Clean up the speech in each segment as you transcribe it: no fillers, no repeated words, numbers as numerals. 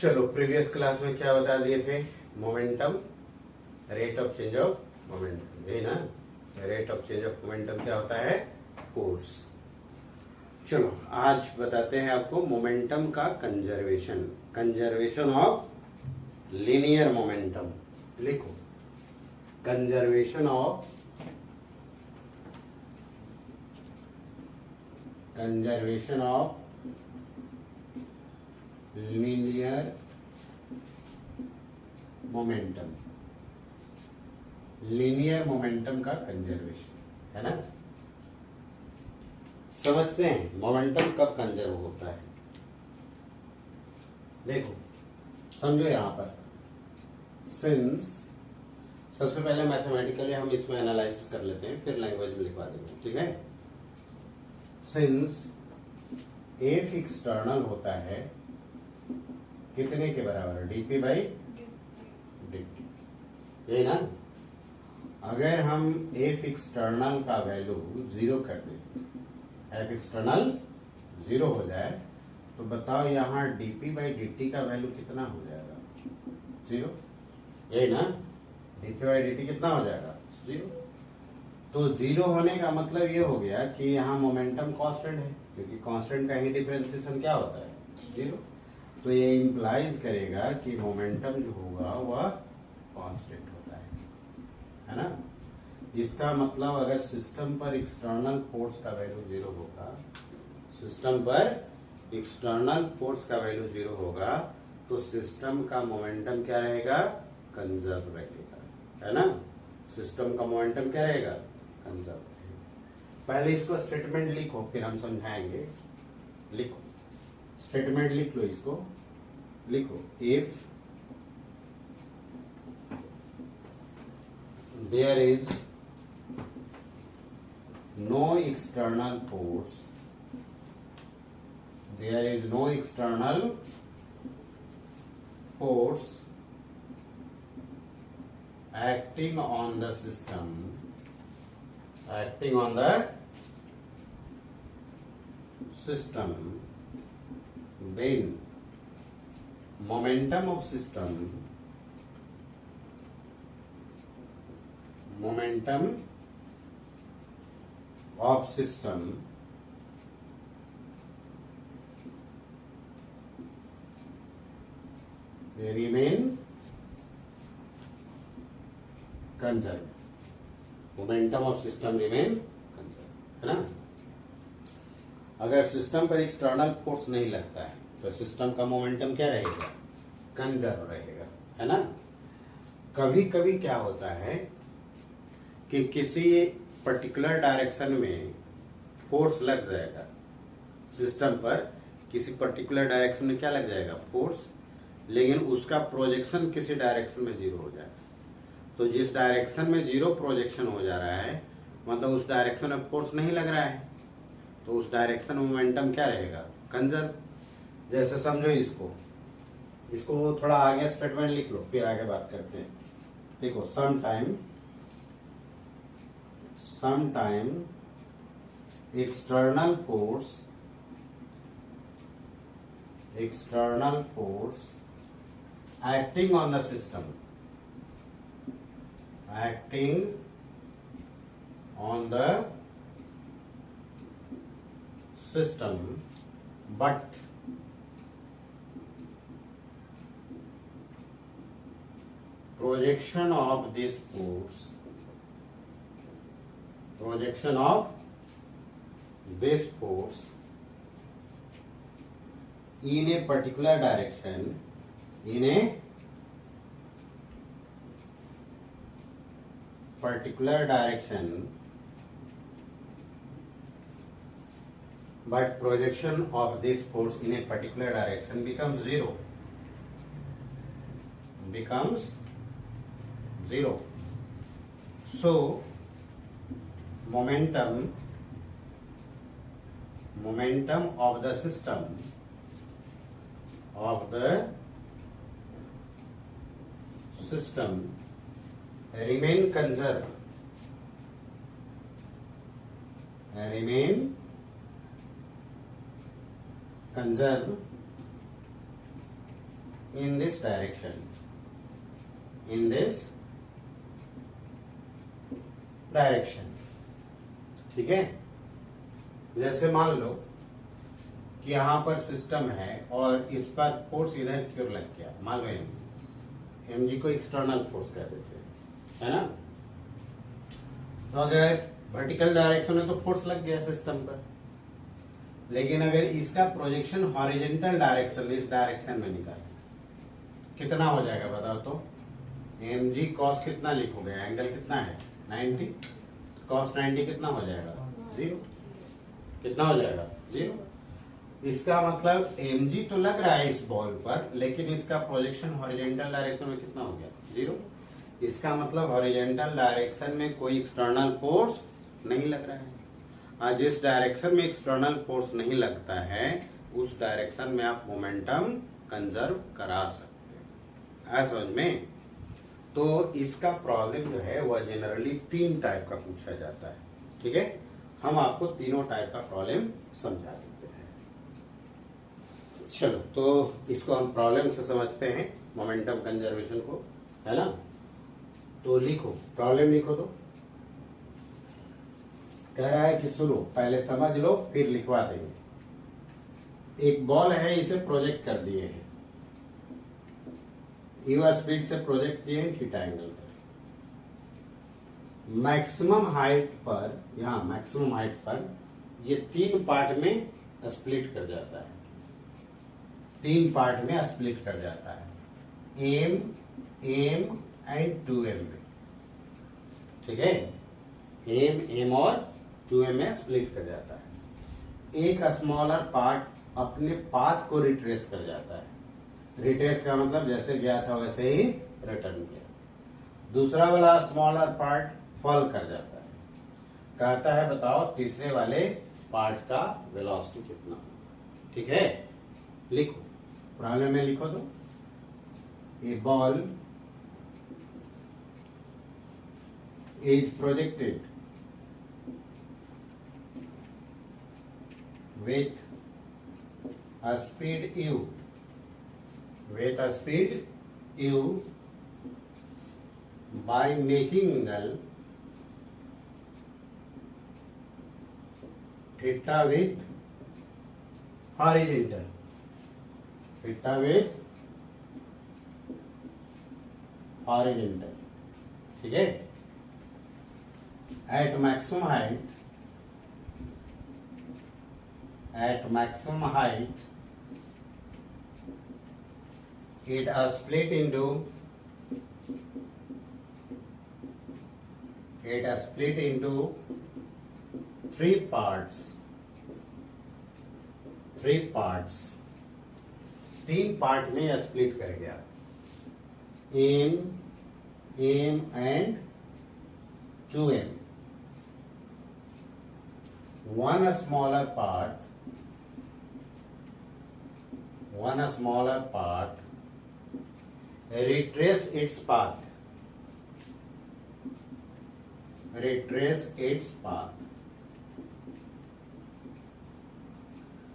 चलो, previous class में क्या बता दिए थे? Momentum, rate of change of momentum, यही ना। Rate of change of momentum क्या होता है? फोर्स। चलो, आज बताते हैं आपको मोमेंटम का conservation, conservation of linear momentum. लिखो, conservation of linear momentum, linear momentum का कंजर्वेशन, है ना। समझते हैं मोमेंटम कब कंजर्व होता है। देखो, समझो यहां पर सिंस, सबसे पहले मैथमेटिकली हम इसको एनालाइज कर लेते हैं, फिर लैंग्वेज में लिखवा देंगे, ठीक है। सिंस एफ एक्सटर्नल होता है कितने के बराबर? डीपी बाई डीटी, यही ना। अगर हम एफ एक्सटर्नल का वैल्यू 0 कर दें, एफ एक्सटर्नल 0 हो जाए, तो बताओ यहाँ डीपी बाई डीटी का वैल्यू कितना हो जाएगा? 0, यही ना। डीपी बाई डीटी कितना हो जाएगा? 0। तो 0 होने का मतलब ये हो गया कि यहाँ मोमेंटम कांस्टेंट है, क्योंकि कांस्टेंट का ही डिफरेंशिएशन क्या होता है? 0। तो ये इंप्लाइज करेगा कि मोमेंटम जो होगा वह कांस्टेंट होता है ना। इसका मतलब अगर सिस्टम पर एक्सटर्नल फोर्स का वैल्यू 0 होगा, सिस्टम पर एक्सटर्नल फोर्स का वैल्यू 0 होगा, तो सिस्टम का मोमेंटम क्या रहेगा? कंजर्व रहेगा, है ना। सिस्टम का मोमेंटम क्या रहेगा? कंजर्व रहेगा। पहले इसको स्टेटमेंट लिखो, फिर हम समझाएंगे। लिखो, स्टेटमेंट लिख लो, इसको लिखो। If there is no external force, there is no external force acting on the system, then momentum of system they remain conserved. Momentum of system remain conserve, है ना। अगर सिस्टम पर एक्सटर्नल फोर्स नहीं लगता है तो सिस्टम का momentum क्या रहेगा? कंजर्व रहेगा, है ना। कभी कभी क्या होता है कि किसी पर्टिकुलर डायरेक्शन में फोर्स लग जाएगा, सिस्टम पर किसी पर्टिकुलर डायरेक्शन में क्या लग जाएगा? फोर्स, लेकिन उसका प्रोजेक्शन किसी डायरेक्शन में 0 हो जाएगा। तो जिस डायरेक्शन में 0 प्रोजेक्शन हो जा रहा है, मतलब उस डायरेक्शन में फोर्स नहीं लग रहा है, तो उस डायरेक्शन में मोमेंटम क्या रहेगा? कंजर्व। जैसे समझो इसको थोड़ा आगे स्टेटमेंट लिख लो, फिर आगे बात करते हैं। देखो, some time external force acting on the system, but projection of this force in a particular direction, but projection of this force in a particular direction becomes 0. So momentum of the system remain conserved in this direction, in this direction. ठीक है, जैसे मान लो कि यहां पर system है और इस पर फोर्स इधर क्यों लग गया, मान लो एम जी को एक्सटर्नल फोर्स कह देते हैं, है ना। तो अगर वर्टिकल डायरेक्शन में तो फोर्स लग गया सिस्टम पर, लेकिन अगर इसका प्रोजेक्शन हॉरिजॉन्टल डायरेक्शन, इस डायरेक्शन में निकाले, कितना हो जाएगा बताओ तो। एम जी कॉस कितना लिखोगे, एंगल कितना है 90, कॉस 90 कितना हो जाएगा 0, कितना हो जाएगा 0। इसका मतलब एम जी तो लग रहा है इस बॉल पर, लेकिन इसका प्रोजेक्शन हॉरिजॉन्टल डायरेक्शन में कितना हो गया 0। इसका मतलब हॉरिजॉन्टल डायरेक्शन में कोई एक्सटर्नल फोर्स नहीं लग रहा है। जिस डायरेक्शन में एक्सटर्नल फोर्स नहीं लगता है उस डायरेक्शन में आप मोमेंटम कंजर्व करा सकते हैं, समझ में। तो इसका प्रॉब्लम जो है वह जनरली 3 टाइप का पूछा जाता है, ठीक है। हम आपको तीनों टाइप का प्रॉब्लम समझा देते हैं। चलो तो इसको हम प्रॉब्लम से समझते हैं, मोमेंटम कंजर्वेशन को, है ना। तो लिखो, प्रॉब्लम लिखो। तो कह रहा है कि सुनो, पहले समझ लो फिर लिखवा देंगे। एक बॉल है, इसे प्रोजेक्ट कर दिए हैं, यू स्पीड से प्रोजेक्ट किए हैं थीटा एंगल पर। मैक्सिमम हाइट पर, यहां मैक्सिमम हाइट पर ये 3 पार्ट में स्प्लिट कर जाता है, 3 पार्ट में स्प्लिट कर जाता है, एम एंड 2m में, ठीक है। एम और 2m में स्प्लिट कर जाता है। एक स्मॉलर पार्ट अपने पाथ को रिट्रेस कर जाता है, रिट्रेस का मतलब जैसे गया था वैसे ही रिटर्न किया। दूसरा वाला स्मॉलर पार्ट फॉल कर जाता है। कहता है बताओ तीसरे वाले पार्ट का वेलोसिटी कितना, ठीक है। लिखो, प्रॉब्लम में लिखो। तो a ball is projected with a speed u, with a speed u by making angle theta with horizontal, theta with horizontal, ठीक है। at maximum height, at maximum height it is split into 3 parts, 3 parts, 3 part में split कर गया, m and 2m। one smaller part retrace its path,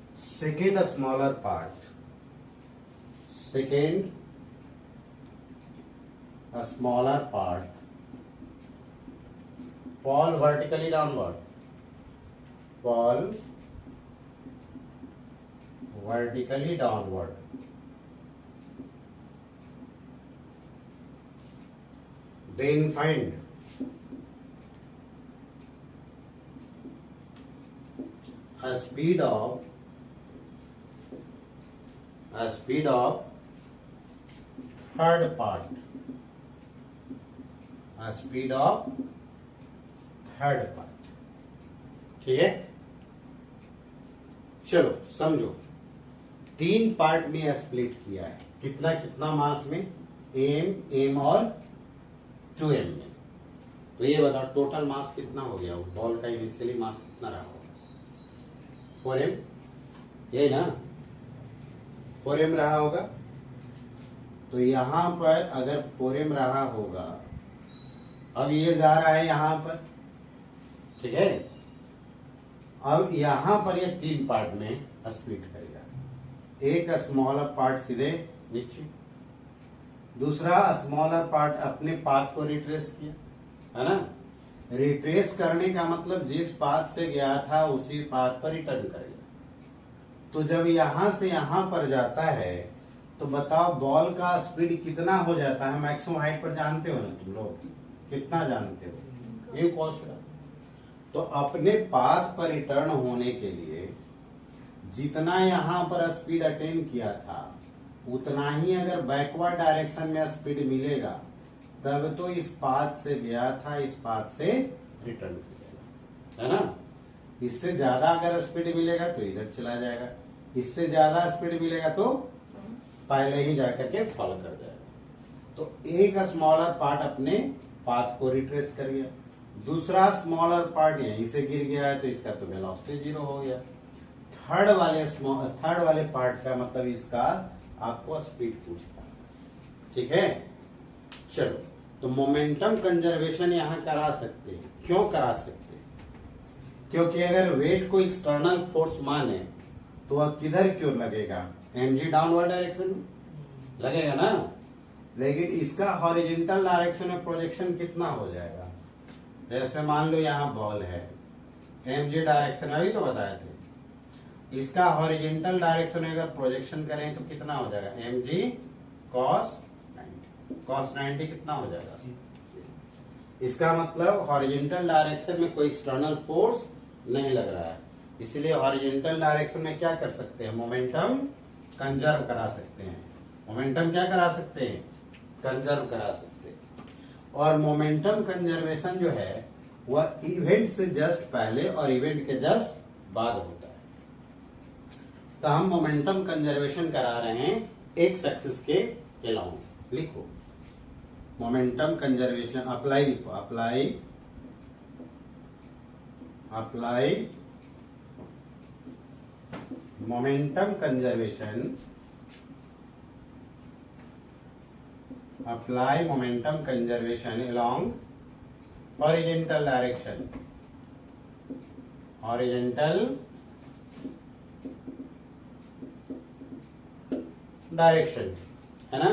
second smaller part, fall vertically downward, then find a speed of third part, ठीक है। चलो समझो, 3 part में split किया है, कितना कितना मास में, एम और 2m में। तो ये बताओ टोटल मास कितना हो गया, बॉल का इनिशियली मास कितना रहा होगा, 4m, ये ना 4m रहा होगा। तो यहां पर अगर 4m रहा होगा, अब ये जा रहा है यहां पर, ठीक है। अब यहां पर ये 3 पार्ट में स्प्लिट करेगा, एक स्मॉलर पार्ट सीधे नीचे दूसरा स्मॉलर पार्ट अपने पाथ को रिट्रेस किया, है ना। रिट्रेस करने का मतलब जिस पाथ से गया था उसी पाथ पर रिटर्न करेगा। तो जब यहां से यहां पर जाता है तो बताओ बॉल का स्पीड कितना हो जाता है। मैक्सिमम हाइट पर जानते हो ना तुम लोग, कितना जानते हो, ये कॉस्ट का। तो अपने पाथ पर रिटर्न होने के लिए जितना यहां पर स्पीड अटेन किया था उतना ही अगर बैकवर्ड डायरेक्शन में स्पीड मिलेगा तब तो इस पाथ से गया था इस पाथ से रिटर्न करेगा, है ना। इससे ज्यादा अगर स्पीड मिलेगा तो इधर चला जाएगा, इससे ज्यादा स्पीड मिलेगा तो पहले ही जाकर के फॉल कर जाएगा। तो एक स्मॉलर पार्ट अपने पाथ को रिट्रेस कर गया, दूसरा स्मॉलर पार्ट यहीं से गिर गया है तो इसका तो वेलोसिटी 0 हो गया। थर्ड वाले पार्ट का मतलब इसका आपको स्पीड पूछता, ठीक है। चलो, तो मोमेंटम कंजर्वेशन यहां करा सकते हैं। क्यों करा सकते हैं? क्योंकि अगर वेट को एक्सटर्नल फोर्स माने तो वह किधर क्यों लगेगा, mg डाउनवर्ड डायरेक्शन में लगेगा ना। लेकिन इसका हॉरिजॉन्टल डायरेक्शन में प्रोजेक्शन कितना हो जाएगा। जैसे मान लो यहाँ बॉल है, mg डायरेक्शन अभी तो बताए थे, इसका हॉरिजॉन्टल डायरेक्शन में अगर प्रोजेक्शन करें तो कितना हो जाएगा, mg cos 90। cos 90 कितना हो जाएगा। इसका मतलब हॉरिजॉन्टल डायरेक्शन में कोई एक्सटर्नल फोर्स नहीं लग रहा है, इसलिए हॉरिजॉन्टल डायरेक्शन में क्या कर सकते हैं, मोमेंटम कंजर्व करा सकते हैं। मोमेंटम क्या करा सकते हैं, कंजर्व करा सकते हैं। और मोमेंटम कंजर्वेशन जो है वह इवेंट से जस्ट पहले और इवेंट के जस्ट बाद होता है। तो हम मोमेंटम कंजर्वेशन करा रहे हैं एक्स एक्सिस के अलाउंग। लिखो मोमेंटम कंजर्वेशन, अप्लाई लिखो, apply momentum conservation, apply momentum conservation along horizontal direction, horizontal direction, है ना।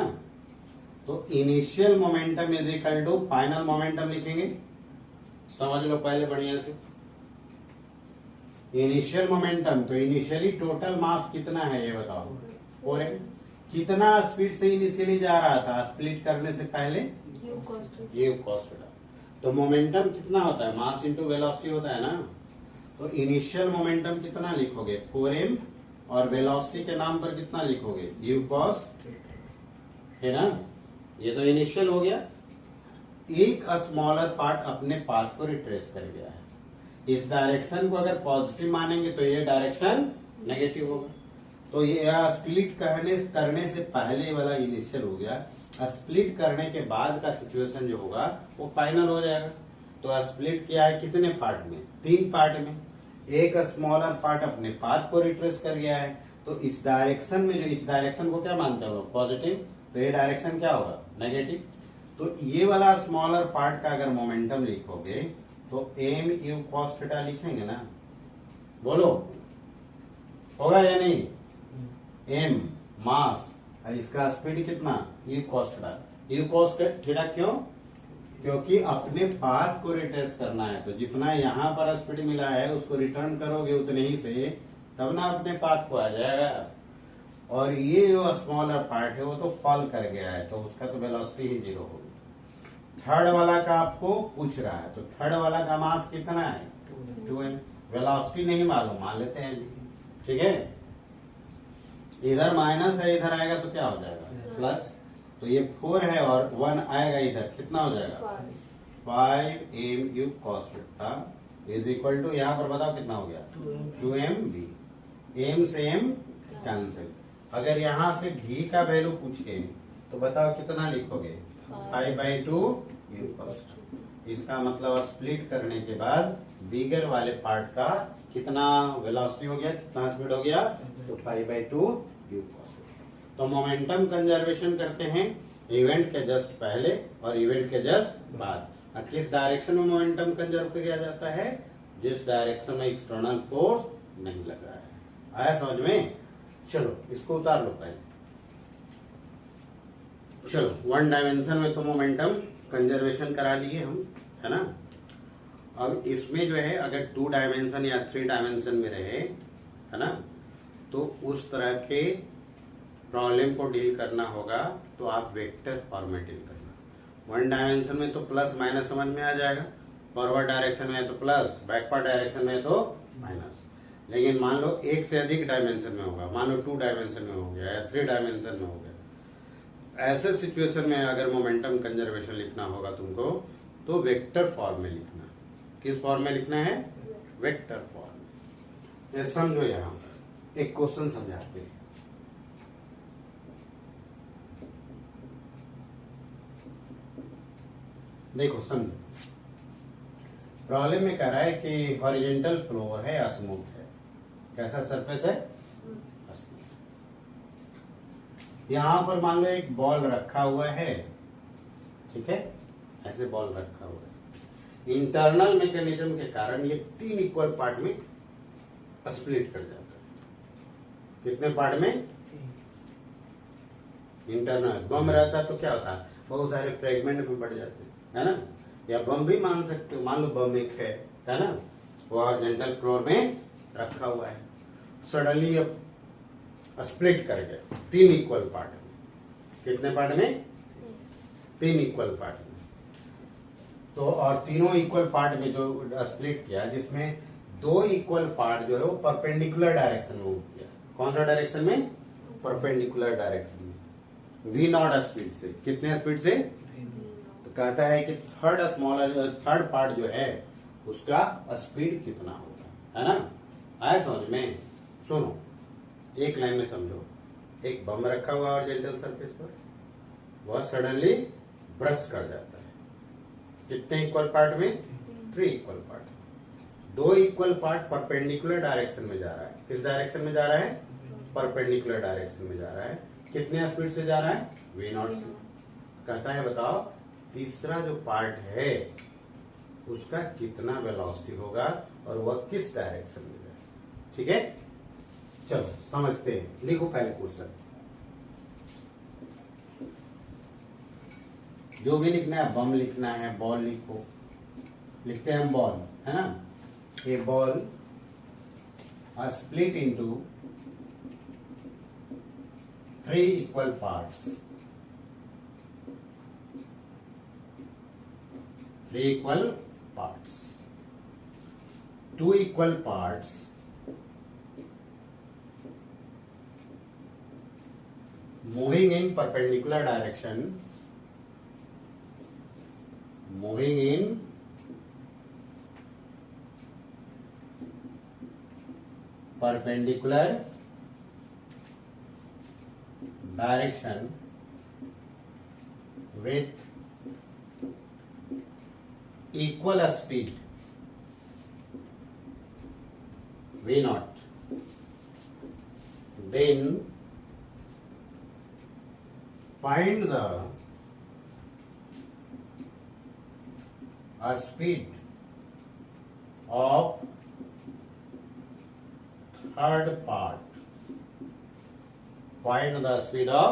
तो initial momentum is equal to final momentum लिखेंगे, समझ लो पहले बढ़िया से। इनिशियल मोमेंटम तो इनिशियली टोटल मास कितना है ये बताओ, 4m। कितना स्पीड से इनिशियली जा रहा था स्प्लिट करने से पहले, u cos थीटा। तो मोमेंटम कितना होता है, मास इंटू वेलोसिटी होता है ना। तो इनिशियल मोमेंटम कितना लिखोगे, 4m, और वेलोसिटी के नाम पर कितना लिखोगे, u cos, है ना। ये तो इनिशियल हो गया। एक स्मॉलर पार्ट अपने पाथ को रिट्रेस कर गया है। इस डायरेक्शन को अगर पॉजिटिव मानेंगे तो ये डायरेक्शन नेगेटिव होगा। तो ये स्प्लिट करने से पहले वाला इनिशियल हो गया। स्प्लिट करने के बाद का सिचुएशन जो होगा वो फाइनल हो जाएगा। तो स्प्लिट किया है कितने पार्ट में, 3 पार्ट में। एक स्मॉलर पार्ट अपने पाथ को रिट्रेस कर गया है, तो इस डायरेक्शन में, जो इस डायरेक्शन को क्या मानते हैं लोग, पॉजिटिव, तो ये डायरेक्शन क्या होगा, नेगेटिव। तो ये वाला स्मॉलर पार्ट का अगर मोमेंटम लिखोगे तो m u cos थीटा लिखेंगे ना, बोलो होगा या नहीं। m मास, इसका स्पीड कितना, u cos theta. u cos theta क्यों, क्योंकि अपने पाथ को रिट्रेस करना है। तो जितना यहाँ पर स्पीड मिला है उसको रिटर्न करोगे उतने ही से, तब ना अपने पाथ को आ जाएगा। और ये जो स्मॉलर पार्ट है वो तो फॉल कर गया है, तो उसका तो वेलोसिटी ही 0 होगी। थर्ड वाला का आपको पूछ रहा है, तो थर्ड वाला का मास कितना है, 2m। वेलोसिटी नहीं मालूम, मान लेते हैं, ठीक है। इधर माइनस है, इधर आएगा तो क्या हो जाएगा, प्लस। तो ये 4 है और 1 आएगा इधर, कितना हो जाएगा, 5m u cos theta is equal to, यहाँ पर बताओ कितना हो गया, 2mv। m से m कैंसिल। अगर यहाँ से v का वैल्यू पूछे तो बताओ कितना लिखोगे, 5/2 u cos। इसका मतलब स्प्लिट करने के बाद बिगर वाले पार्ट का कितना वेलोसिटी हो गया, कितना स्पीड हो गया, तो 5/2 u cos। तो मोमेंटम कंजर्वेशन करते हैं इवेंट के जस्ट पहले और इवेंट के जस्ट बाद। किस डायरेक्शन में मोमेंटम कंजर्व किया जाता है, जिस डायरेक्शन में एक्सटर्नल फोर्स नहीं लग रहा है। आया समझ में। चलो इसको उतार लो पहले। चलो, वन डायमेंशन में तो मोमेंटम कंजर्वेशन करा लिए हम, है ना। अब इसमें जो है अगर 2 डायमेंशन या 3 डायमेंशन में रहे, है ना, तो उस तरह के प्रॉब्लम को डील करना होगा तो आप वेक्टर फॉर्म में डील करना। 1 डायमेंशन में तो प्लस माइनस समझ में आ जाएगा, फॉरवर्ड डायरेक्शन में है तो प्लस, बैकवर्ड डायरेक्शन में है तो माइनस। लेकिन मान लो एक से अधिक डायमेंशन में होगा, मान लो 2 डायमेंशन में हो गया या 3 डायमेंशन में हो गया, ऐसे सिचुएशन में अगर मोमेंटम कंजर्वेशन लिखना होगा तुमको तो वेक्टर फॉर्म में लिखना। किस फॉर्म में लिखना है? वेक्टर फॉर्म में। समझो, यहां पर एक क्वेश्चन समझाते हैं। देखो समझो, प्रॉब्लम में कह रहा है कि हॉरिजॉन्टल फ्लोर है, स्मूथ है। कैसा सरफेस है? स्मूथ। यहां पर मान लो एक बॉल रखा हुआ है, ठीक है, ऐसे बॉल रखा हुआ है। इंटरनल मैकेनिज्म के कारण ये 3 इक्वल पार्ट में स्प्लिट कर जाता है। कितने पार्ट में? इंटरनल। बम रहता तो क्या होता? बहुत सारे फ्रेगमेंट में बढ़ जाते, है ना। या बम भी मान सकते हो, मान लो बम एक है ना, वो हॉरिजॉन्टल फ्लोर में रखा हुआ है, सडनली अब स्प्लिट कर गया 3 इक्वल पार्ट में। कितने पार्ट में? 3 इक्वल पार्ट में। तो और तीनों इक्वल पार्ट में जो स्प्लिट किया, जिसमें 2 इक्वल पार्ट जो है वो परपेंडिकुलर डायरेक्शन में मूव किया। कौन सा डायरेक्शन में? परपेंडिकुलर डायरेक्शन में, v0 स्पीड से। कितने स्पीड से? तो कहता है कि थर्ड पार्ट जो है उसका स्पीड कितना होगा, है ना। आया समझ में? सुनो, एक लाइन में समझो। एक बम रखा हुआ हॉरिजॉन्टल सरफेस पर, वह सडनली ब्रस्ट कर जाता है। कितने इक्वल पार्ट में? 3 equal part. 2 equal part perpendicular direction में जा रहा है। किस डायरेक्शन में जा रहा है? परपेंडिकुलर डायरेक्शन में जा रहा है। कितने स्पीड से जा रहा है? v0 से। कहता है बताओ तीसरा जो पार्ट है उसका कितना वेलोसिटी होगा और वह किस डायरेक्शन में जाए। ठीक है, चलो समझते हैं। लिखो पहले क्वेश्चन, जो भी लिखना है, बम लिखना है, बॉल लिखो। लिखते हैं हम बॉल, है ना। ये ball split into 3 equal parts. 3 equal parts. 2 equal parts moving in perpendicular direction. Moving in perpendicular direction with equal speed v0, then find the speed of third part. Find the speed of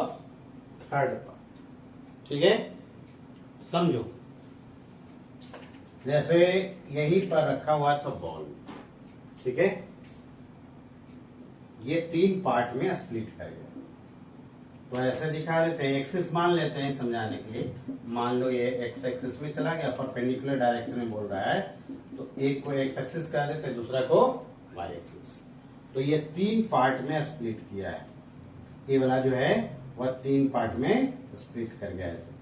third part. ठीक है, समझो। जैसे यहीं पर रखा हुआ था ball, ठीक है, ये 3 पार्ट में स्प्लिट कर गया। तो ऐसे दिखा देते हैं, एक्सिस मान लेते हैं समझाने के लिए। मान लो ये एक्स एक्सिस में चला गया, परपेंडिकुलर डायरेक्शन में बोल रहा है, तो एक को एक्स एक्सिस कह देते हैं, दूसरा को वाई एक्सिस। तो ये 3 पार्ट में स्प्लिट किया है। ये वाला जो है वह 3 पार्ट में स्प्लिट कर गया ऐसे,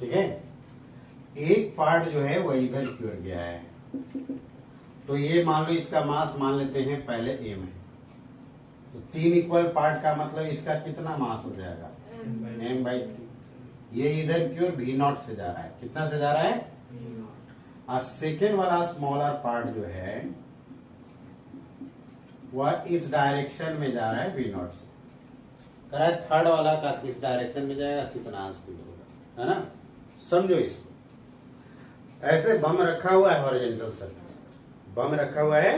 ठीक है। एक पार्ट जो है वह इधर की ओर गया है। तो ये मान लो इसका मास मान लेते हैं पहले m है। तो 3 इक्वल पार्ट का मतलब इसका कितना मास हो जाएगा? m/3। ये इधर की ओर v0 से जा रहा है। कितना से जा रहा है? और सेकेंड वाला स्मॉलर पार्ट जो है वह इस डायरेक्शन में जा रहा है v0 से। कह रहा है थर्ड वाला का किस डायरेक्शन में जाएगा, कितना स्पीड होगा, है ना। समझो इसको। ऐसे बम रखा हुआ है हॉरिजॉन्टल सरफेस पर, बम रखा हुआ है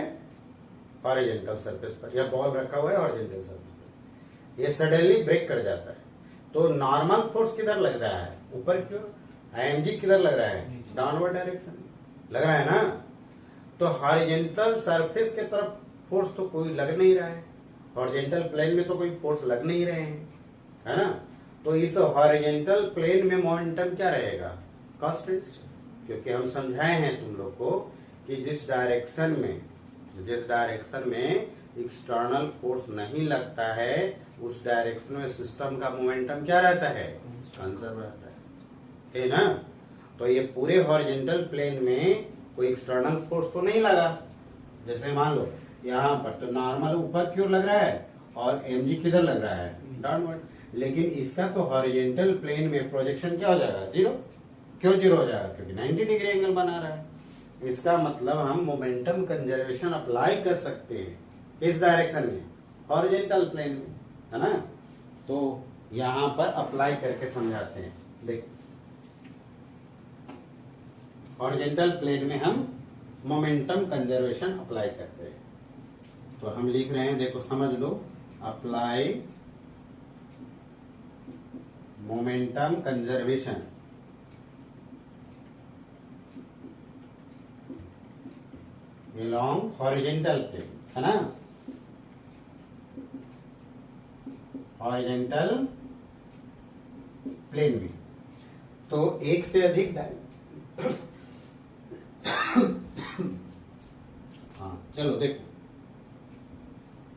हॉरिजॉन्टल सरफेस पर, या बॉल रखा हुआ है हॉरिजॉन्टल सरफेस पर। ये सडनली ब्रेक कर जाता है। तो नॉर्मल फोर्स किधर लग रहा है, ऊपर की ओर, mg किधर लग रहा है, डाउनवर्ड डायरेक्शन लग रहा है ना। तो हॉरिजॉन्टल सरफेस के तरफ फोर्स तो कोई लग नहीं रहा है, हॉरिजॉन्टल प्लेन में तो कोई फोर्स लग नहीं रहे हैं, है ना। तो इस हॉरिजॉन्टल प्लेन में मोमेंटम क्या रहेगा, कांस्टेंट, क्योंकि हम समझाए हैं तुम लोग को कि जिस डायरेक्शन में एक्सटर्नल फोर्स नहीं लगता है उस डायरेक्शन में सिस्टम का मोमेंटम क्या रहता है, कंजर्व रहता है ना। तो ये पूरे हॉरिजॉन्टल प्लेन में कोई एक्सटर्नल फोर्स तो नहीं लगा, जैसे मान लो यहाँ पर तो नॉर्मल ऊपर की ओर लग रहा है और mg किधर लग रहा है, डाउनवर्ड, लेकिन इसका तो हॉरिजॉन्टल प्लेन में प्रोजेक्शन क्या हो जाएगा, जीरो। क्यों जीरो हो जाएगा, क्योंकि 90 डिग्री एंगल बना रहा है। इसका मतलब हम मोमेंटम कंजर्वेशन अप्लाई कर सकते हैं किस डायरेक्शन में, हॉरिजॉन्टल प्लेन में, है ना। तो यहां पर अप्लाई करके समझाते हैं। देख, हॉरिजॉन्टल प्लेन में हम मोमेंटम कंजर्वेशन अप्लाई करते हैं। तो हम लिख रहे हैं, देखो समझ लो, apply momentum conservation along horizontal plane, है ना, हॉरिजॉन्टल प्लेन में। तो एक से अधिक हाँ चलो देखो,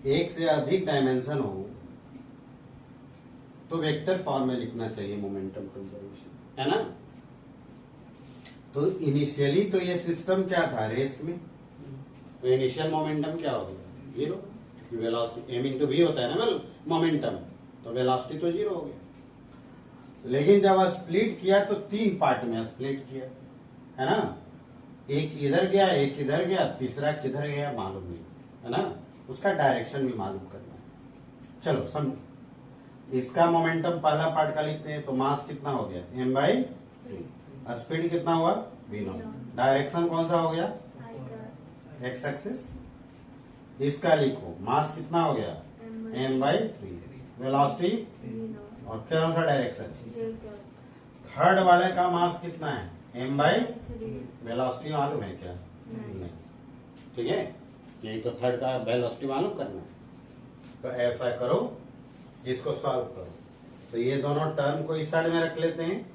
एक से अधिक डायमेंशन हो तो वेक्टर फॉर्म में लिखना चाहिए मोमेंटम कंजर्वेशन, है ना। तो इनिशियली तो ये सिस्टम क्या था, रेस्ट में, तो इनिशियल मोमेंटम क्या हो गया, जीरो, क्योंकि वेलोसिटी m इंटू v होता है ना मोमेंटम, तो वेलोसिटी तो जीरो हो गया। लेकिन जब स्प्लिट किया तो 3 पार्ट में स्प्लिट किया, है ना, एक इधर गया, एक इधर गया, तीसरा किधर गया मालूम नहीं, है ना, उसका डायरेक्शन भी मालूम करना है। चलो समझो, इसका मोमेंटम पहला पार्ट का लिखते हैं, तो मास कितना हो गया, m/3, स्पीड कितना हुआ, v0, डायरेक्शन कौन सा हो गया, एक्स एक्सिस। इसका लिखो, मास कितना हो गया, m/3, वेलोसिटी और कौन सा डायरेक्शन, थर्ड वाले का मास कितना है, m/3, वेलोसिटी मालूम है क्या, नहीं, ठीक है, यही तो थर्ड का वेलोसिटी मालूम करना है। तो ऐसा करो, इसको सॉल्व करो। तो ये दोनों टर्म को इस साइड में रख लेते हैं,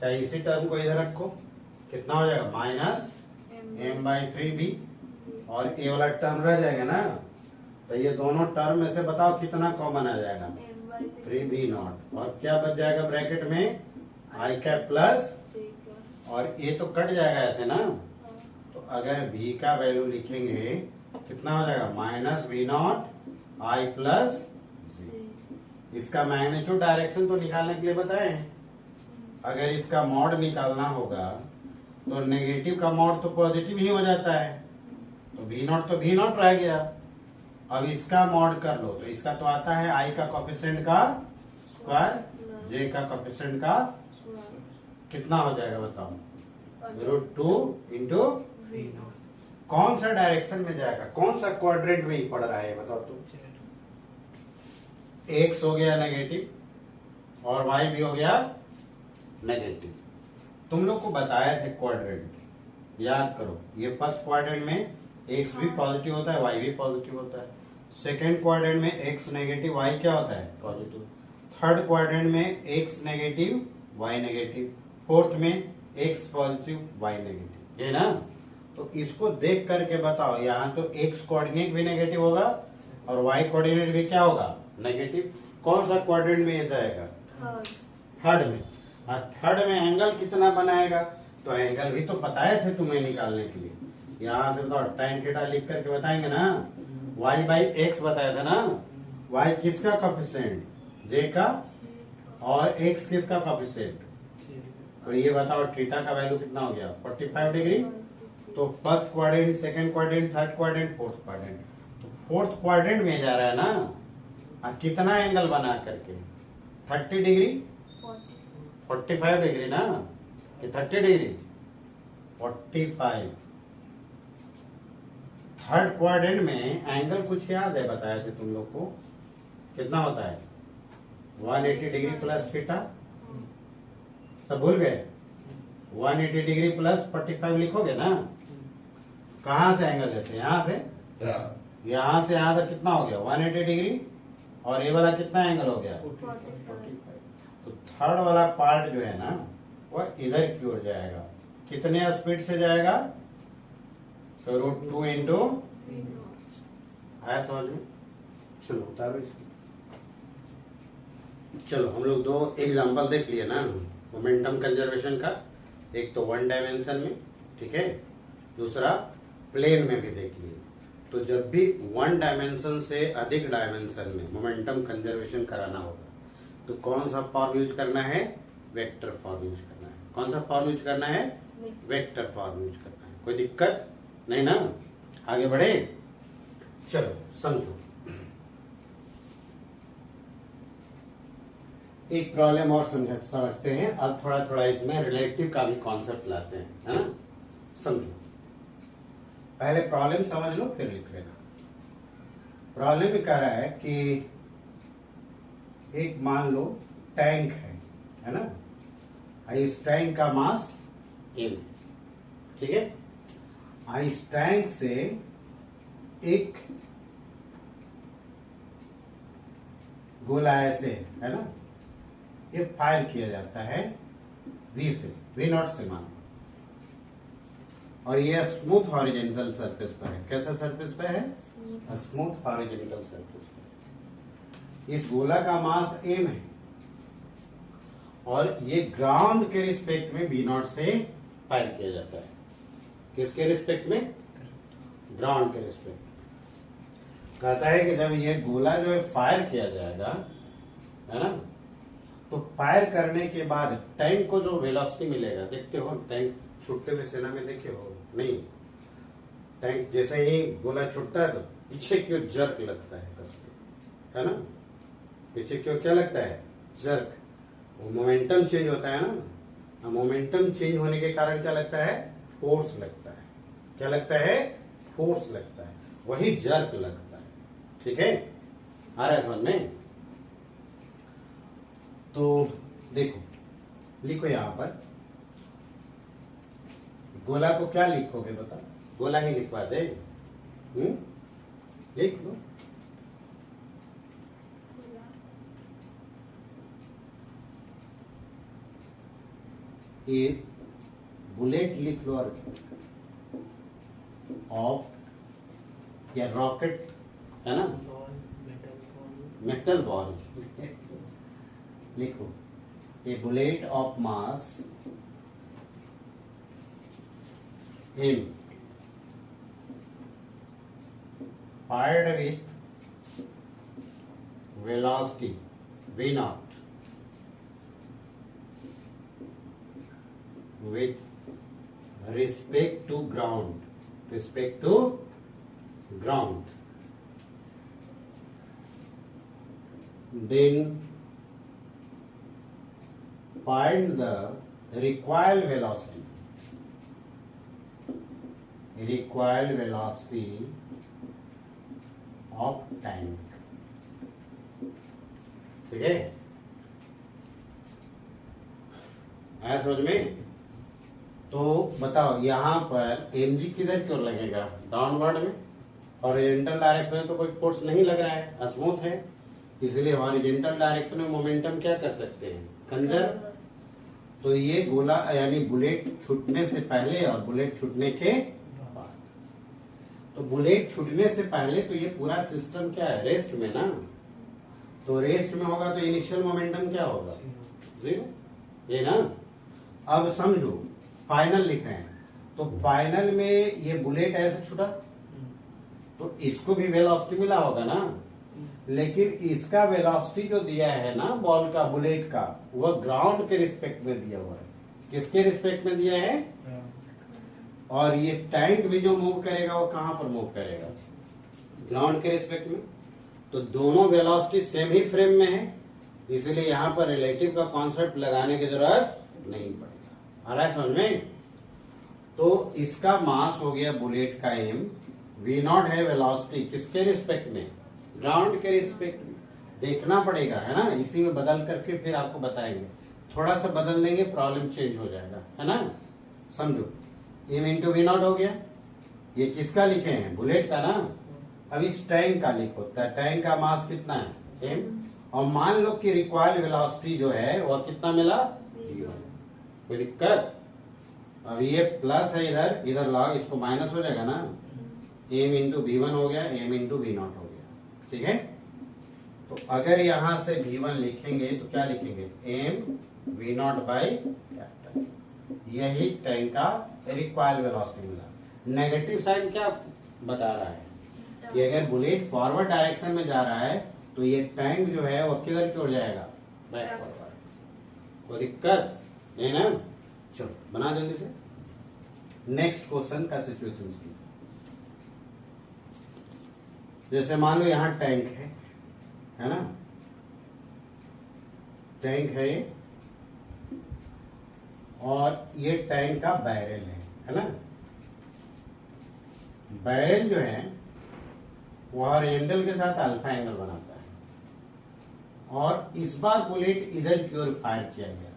चाहे इसी टर्म को इधर रखो, कितना हो जाएगा, माइनस m/3b, और ये वाला टर्म रह जाएगा ना। तो ये दोनों टर्म में से बताओ कितना कॉमन आ जाएगा, 3b0, और क्या बच जाएगा ब्रैकेट में, i कैप प्लस, और ये तो कट जाएगा ऐसे ना। तो अगर v का वैल्यू लिखेंगे कितना हो जाएगा, माइनस v0 i प्लस, इसका मैग्नीट्यूड डायरेक्शन तो निकालने के लिए बताए। अगर इसका मॉड निकालना होगा तो नेगेटिव का मॉड तो पॉजिटिव ही हो जाता है, तो v0 तो v0 रह गया। अब इसका मॉड कर लो, तो इसका तो आता है i का कोफिशिएंट का स्क्वायर, j का कोफिशिएंट का कितना हो जाएगा बताओ, √2 इंटू कौन सा डायरेक्शन में जाएगा, कौन सा क्वाड्रेंट में ही पड़ रहा है बताओ तुम। x हो गया नेगेटिव और y भी हो गया नेगेटिव। तुम लोग को बताया था क्वाड्रेंट, याद करो, ये फर्स्ट क्वाड्रेंट में x भी पॉजिटिव होता है, y भी पॉजिटिव होता है। सेकेंड क्वाड्रेंट में x नेगेटिव, y क्या होता है, पॉजिटिव। थर्ड क्वाड्रेंट में x negative, y negative. Fourth में x पॉजिटिव, y नेगेटिव, ये ना। तो इसको देख करके बताओ, यहाँ तो x कोऑर्डिनेट भी नेगेटिव होगा और y कोऑर्डिनेट भी क्या होगा, नेगेटिव। कौन सा क्वाड्रेंट में ये जाएगा, थर्ड में। और थर्ड में एंगल कितना बनाएगा, तो एंगल भी तो बताए थे तुम्हें निकालने के लिए। यहाँ से बताओ, tan थीटा लिख करके बताएंगे ना, y/x बताया था ना। y किसका कोफिशिएंट, j का, और x किसका कोफिशिएंट, तो ये बताओ थीटा का वैल्यू कितना हो गया, 45 डिग्री। तो first quadrant, second quadrant, third quadrant, fourth quadrant, तो फोर्थ क्वाड्रेंट में जा रहा है ना। और कितना एंगल बना करके, 30 डिग्री, 45 डिग्री ना, कि 30 डिग्री, 45। थर्ड क्वाड्रेंट में एंगल कुछ याद है, बताए थे तुम लोग को, कितना होता है, 180 डिग्री प्लस थीटा, सब भूल गए? 180 डिग्री प्लस 45 लिखोगे ना। कहां से एंगल लेते हैं? यहां से, यहां से यहां तक कितना हो गया? 180 डिग्री, और ये वाला कितना एंगल हो गया? 45। तो थर्ड वाला पार्ट जो है ना वह इधर की ओर जाएगा। कितने स्पीड से जाएगा? तो √2 इंटू, आया समझ में? चलो उतारो इसको। चलो हम लोग दो एग्जांपल देख लिए ना मोमेंटम कंजर्वेशन का। एक तो 1 डायमेंशन में, ठीक है, दूसरा प्लेन में भी देख लिए। तो जब भी 1 डायमेंशन से अधिक डायमेंशन में मोमेंटम कंजर्वेशन कराना होगा तो कौन सा फॉर्म यूज करना है? वेक्टर फॉर्म यूज करना है। कौन सा फॉर्म यूज करना है? वेक्टर फॉर्म यूज करना है। कोई दिक्कत नहीं ना? आगे बढ़े, चलो समझो। एक प्रॉब्लम और समझते हैं। अब थोड़ा थोड़ा इसमें रिलेटिव का भी कॉन्सेप्ट लाते हैं, है ना? समझो, पहले प्रॉब्लम समझ लो फिर लिख लेना। प्रॉब्लम में कह रहा है कि एक मान लो टैंक है ना? इस टैंक का मास m, ठीक है। इस टैंक से एक गोला ऐसे, है ना, ये फायर किया जाता है V से, V0 से मानो, और ये स्मूथ हॉरिजॉन्टल सरफेस पर है। कैसा सरफेस पर है? स्मूथ हॉरिजॉन्टल सरफेस पर। इस गोला का मास m है और ये ग्राउंड के रिस्पेक्ट में V0 से फायर किया जाता है। किसके रिस्पेक्ट में? ग्राउंड के रिस्पेक्ट। कहता है कि जब ये गोला जो है फायर किया जाएगा, है ना, तो फायर करने के बाद टैंक को जो वेलोसिटी मिलेगा, देखते हो टैंक छूटते हुए सेना में देखे हो? नहीं, टैंक जैसे ही गोला छूटता है तो पीछे की ओर जर्क लगता है कस के, है ना? पीछे की ओर क्या लगता है? जर्क। वो मोमेंटम चेंज होता है ना। मोमेंटम चेंज होने के कारण क्या लगता है? फोर्स लगता है। क्या लगता है? फोर्स लगता है, वही जर्क लगता है। ठीक है, आ रहा है समझ में? तो देखो, लिखो यहां पर गोला को क्या लिखोगे बता? गोला ही लिखवा दे। लिख लो। ये बुलेट लिख लो ऑफ या रॉकेट, है ना? मेटल बॉल लिखो। A bullet of mass m fired with velocity v0 with respect to ground, then find the required velocity of tank। ठीक है, आया समझ में? तो बताओ यहां पर mg किधर की ओर लगेगा? डाउनवर्ड में। हॉरिजॉन्टल डायरेक्शन में तो कोई फोर्स नहीं लग रहा है, स्मूथ है, इसलिए हॉरिजॉन्टल डायरेक्शन में मोमेंटम क्या कर सकते हैं? कंजर्व। तो ये गोला यानी बुलेट छूटने से पहले और बुलेट छूटने के बाद। तो बुलेट छूटने से पहले तो ये पूरा सिस्टम क्या है? रेस्ट में ना। तो रेस्ट में होगा तो इनिशियल मोमेंटम क्या होगा? 0, ये ना। अब समझो, फाइनल लिख रहे हैं तो फाइनल में ये बुलेट ऐसे छूटा तो इसको भी वेलोसिटी मिला होगा ना, लेकिन इसका वेलोसिटी जो दिया है ना बॉल का, बुलेट का, वह ग्राउंड के रिस्पेक्ट में दिया हुआ है। किसके रिस्पेक्ट में दिया है? और ये टैंक भी जो मूव करेगा वो कहां पर मूव करेगा? ग्राउंड के रिस्पेक्ट में। तो दोनों वेलोसिटी सेम ही फ्रेम में है, इसलिए यहां पर रिलेटिव का कॉन्सेप्ट लगाने की जरूरत नहीं पड़ेगा। आ रहा है समझ में? तो इसका मास हो गया बुलेट का m, v0 है वेलोसिटी किसके रिस्पेक्ट में? ग्राउंड के रिस्पेक्ट में। देखना पड़ेगा, है ना, इसी में बदल करके फिर आपको बताएंगे। थोड़ा सा बदल देंगे प्रॉब्लम चेंज हो जाएगा, है ना। समझो, m इंटू वी नॉट हो गया। ये किसका लिखे हैं? बुलेट का ना। अब इस टैंक का लिखो, टैंक का मास कितना है? m। और मान लो कि रिक्वायर्ड वेलोसिटी जो है वो कितना मिला? v1। कोई दिक्कत? अब ये प्लस है, इधर इधर लॉग, इसको माइनस हो जाएगा ना। m इंटू वी1 हो गया, m इंटू वी नॉट हो गया, ठीक है। तो अगर यहां से v1 लिखेंगे तो क्या लिखेंगे? m v naught by capital. यही टैंक का रिक्वायर्ड वेलोसिटी मिला। नेगेटिव साइड क्या बता रहा है कि अगर बुलेट फॉरवर्ड डायरेक्शन में जा रहा है तो ये टैंक जो है वो किधर की ओर जाएगा? बैकवर्ड। कोई दिक्कत नहीं ना। चलो बना जल्दी से नेक्स्ट क्वेश्चन का सिचुएशन की। जैसे मान लो यहां टैंक है ना, टैंक है और ये टैंक का बैरल है ना। बैरल जो है वो हॉरिजॉन्टल के साथ अल्फा एंगल बनाता है और इस बार बुलेट इधर की ओर फायर किया गया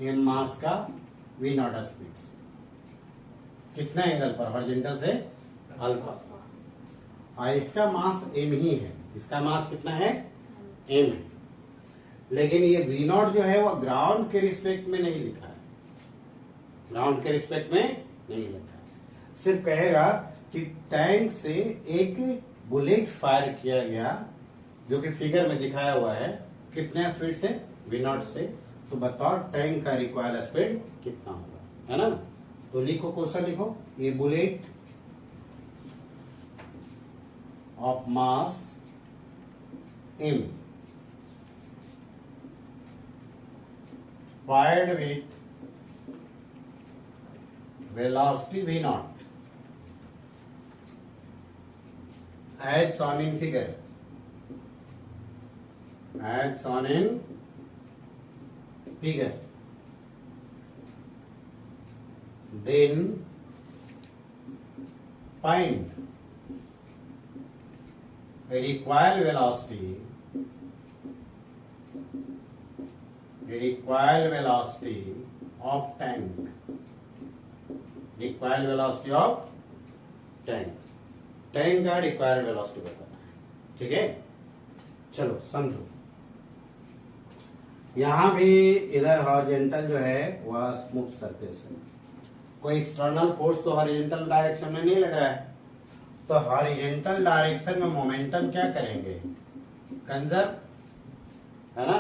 एम मास का वी नॉट स्पीड से। कितना एंगल पर? हॉरिजॉन्टल से अल्फा। और इसका मास एम ही है। इसका मास कितना है? एम है। लेकिन ये वी नॉट जो है वो ग्राउंड के रिस्पेक्ट में नहीं लिखा है। ग्राउंड के रिस्पेक्ट में नहीं लिखा है। सिर्फ कहेगा कि टैंक से एक बुलेट फायर किया गया, जो कि फिगर में दिखाया हुआ है, कितने स्पीड से? वी नॉट से। तो बताओ टैंक का रिक्वायर्ड स्पीड कितना होगा, है ना। तो लिखो, क्वेश्चन लिखो। A bullet of mass m fired with velocity v naught as shown in figure, as shown in figure, then find a required velocity of tank, required velocity of tank, tank का required velocity बताना है, ठीक है। चलो समझो, यहां भी इधर हॉरिजॉन्टल जो है वह स्मूथ सरफेस है। कोई एक्सटर्नल फोर्स तो हॉरिजॉन्टल डायरेक्शन में नहीं लग रहा है, तो हॉरिजॉन्टल डायरेक्शन में मोमेंटम क्या करेंगे? कंजर्व, है ना।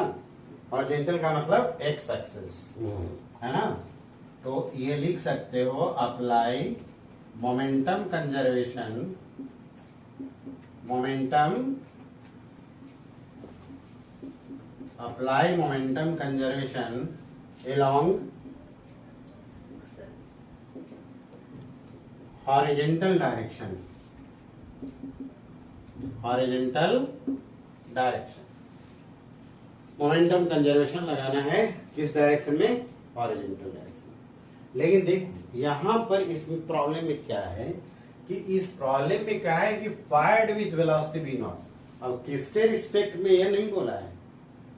हॉरिजॉन्टल का मतलब एक्स एक्सिस, है ना। तो ये लिख सकते हो apply momentum conservation, apply momentum conservation along horizontal direction, momentum conservation लगाना है किस डायरेक्शन में? Horizontal direction. लेकिन देखो यहां पर इसमें प्रॉब्लम में क्या है कि इस प्रॉब्लम में क्या है कि fired with velocity v naught. अब किसके रिस्पेक्ट में ये नहीं बोला है,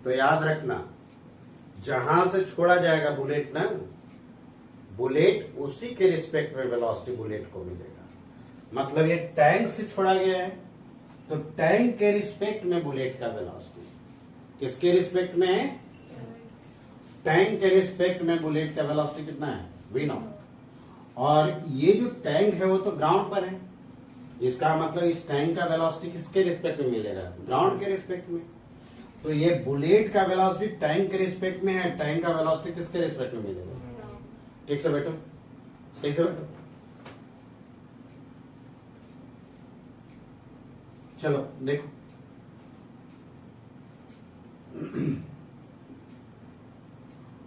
तो याद रखना जहां से छोड़ा जाएगा बुलेट ना, बुलेट उसी के रिस्पेक्ट में वेलोसिटी बुलेट को मिलेगा। मतलब ये टैंक से छोड़ा गया है तो टैंक के रिस्पेक्ट में बुलेट का वेलोसिटी किसके रिस्पेक्ट में है? टैंक के रिस्पेक्ट में बुलेट का वेलोसिटी कितना है? V naught. और ये जो टैंक है वो तो ग्राउंड पर है, इसका मतलब इस टैंक का वेलोसिटी किसके रिस्पेक्ट में मिलेगा? ग्राउंड के रिस्पेक्ट में। तो ये बुलेट का वेलोसिटी टैंक के रिस्पेक्ट में है, टैंक का वेलोसिटी किसके रिस्पेक्ट में मिलेगा? ठीक से बैठो, सही से बैठो। चलो देखो,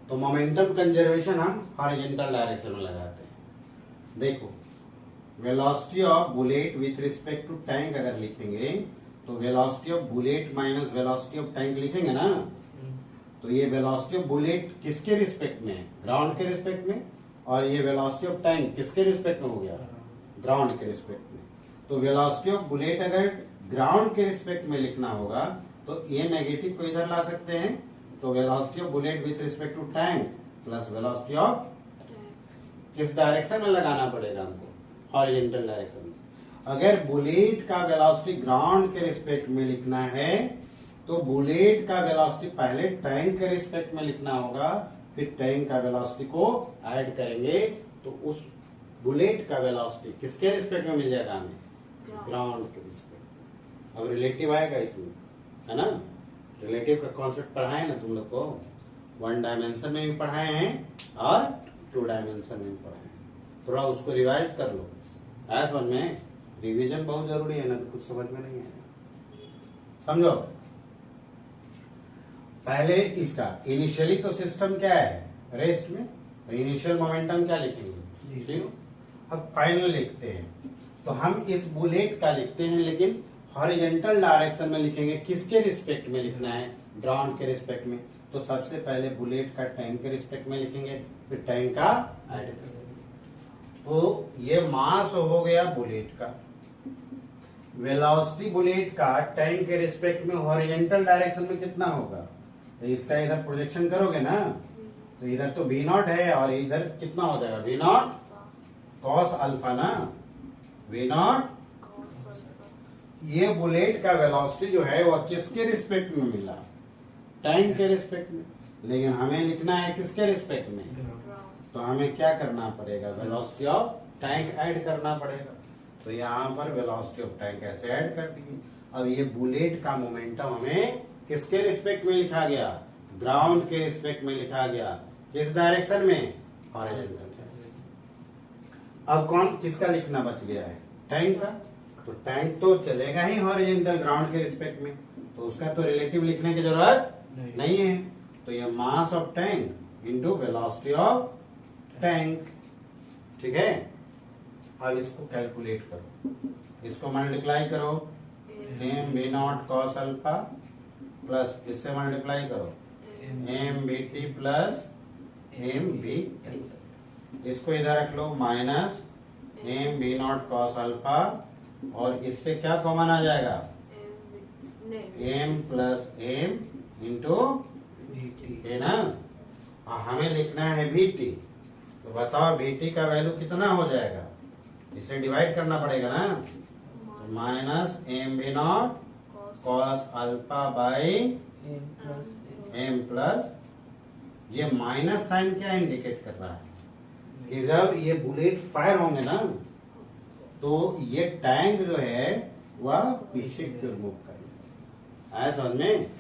तो मोमेंटम कंजर्वेशन हम हॉरिजॉन्टल डायरेक्शन में लगाते हैं। देखो velocity of bullet with respect to tank अगर लिखेंगे तो velocity of bullet minus velocity of tank लिखेंगे ना। तो ये वेलोसिटी ऑफ बुलेट किसके रिस्पेक्ट में है? ग्राउंड के रिस्पेक्ट में। और ये वेलोसिटी ऑफ टैंक किसके रिस्पेक्ट में हो गया? ग्राउंड के रिस्पेक्ट में। तो वेलोसिटी ऑफ बुलेट अगर ग्राउंड के रिस्पेक्ट में लिखना होगा तो ये नेगेटिव को इधर ला सकते हैं, तो velocity of bullet with respect to tank plus velocity of, किस डायरेक्शन में लगाना पड़ेगा हमको, हॉरिजॉन्टल डायरेक्शन में। अगर बुलेट का वेलोसिटी ग्राउंड के रिस्पेक्ट में लिखना है तो बुलेट का वेलोसिटी पहले टैंक के रिस्पेक्ट में लिखना होगा, फिर टैंक का वेलोसिटी को ऐड करेंगे तो उस बुलेट का वेलोसिटी किसके रिस्पेक्ट में मिल जाएगा हमें, ग्राउंड के रिस्पेक्ट। अब रिलेटिव आएगा इसमें, है ना, रिलेटिव का कॉन्सेप्ट पढ़ाए ना तुम लोग को, 1 डायमेंशन में भी पढ़ाए हैं और 2 डायमेंशन में भी पढ़ाए हैं। थोड़ा उसको रिवाइज कर लो, ऐसा में रिवीजन बहुत जरूरी है ना, तो कुछ समझ में नहीं आएगा। समझो, पहले इसका इनिशियली तो सिस्टम क्या है, रेस्ट में, तो इनिशियल मोमेंटम क्या लिखेंगे, जीरो। अब फाइनल लिखते हैं तो हम इस बुलेट का लिखते हैं, लेकिन हॉरिजॉन्टल डायरेक्शन में लिखेंगे। किसके रिस्पेक्ट में लिखना है, ग्राउंड के रिस्पेक्ट में। तो सबसे पहले बुलेट का टैंक के रिस्पेक्ट में लिखेंगे, फिर टैंक का ऐड करेंगे। तो ये मास हो गया बुलेट का, वेलोसिटी बुलेट का टैंक के रिस्पेक्ट में हॉरिजॉन्टल डायरेक्शन में कितना होगा, तो इसका इधर प्रोजेक्शन करोगे ना, तो इधर तो V नॉट है और इधर कितना हो जाएगा, V नॉट कॉस अल्फा ना, V नॉट। ये बुलेट का वेलोसिटी जो है वो किसके रिस्पेक्ट में मिला, टैंक के रिस्पेक्ट में, लेकिन हमें लिखना है किसके रिस्पेक्ट में, तो हमें क्या करना पड़ेगा, वेलोसिटी ऑफ टैंक ऐड करना पड़ेगा। तो यहाँ पर वेलोसिटी ऑफ टैंक ऐसे ऐड कर दिए। अब ये बुलेट का मोमेंटम हमें किसके रिस्पेक्ट में लिखा गया, ग्राउंड के रिस्पेक्ट में लिखा गया, किस डायरेक्शन में, हॉरिजॉन्टल। अब कौन किसका लिखना बच गया है, टैंक का। तो टैंक तो चलेगा ही हॉरिजॉन्टल ग्राउंड के रिस्पेक्ट में, तो उसका तो रिलेटिव लिखने की जरूरत नहीं है। तो ये mass of tank into velocity of tank, ठीक है। अब इसको कैलकुलेट करो, इसको मल्टीप्लाई करो, M B naught cos alpha plus इससे मल्टीप्लाई करो M B T plus M B, इसको इधर रख लो minus M B naught cos alpha, और इससे क्या कॉमन आ जाएगा, एम प्लस एम इंटू है ना, हमें लिखना है वी टी। तो बताओ वी टी का वैल्यू कितना हो जाएगा, इसे डिवाइड करना पड़ेगा ना, तो minus M B naught cos alpha by M plus, ये माइनस साइन क्या इंडिकेट कर रहा है कि जब ये बुलेट फायर होंगे ना तो ये टैंक जो है वह पीछे की ओर मूव करेगा। ऐसा समझ में,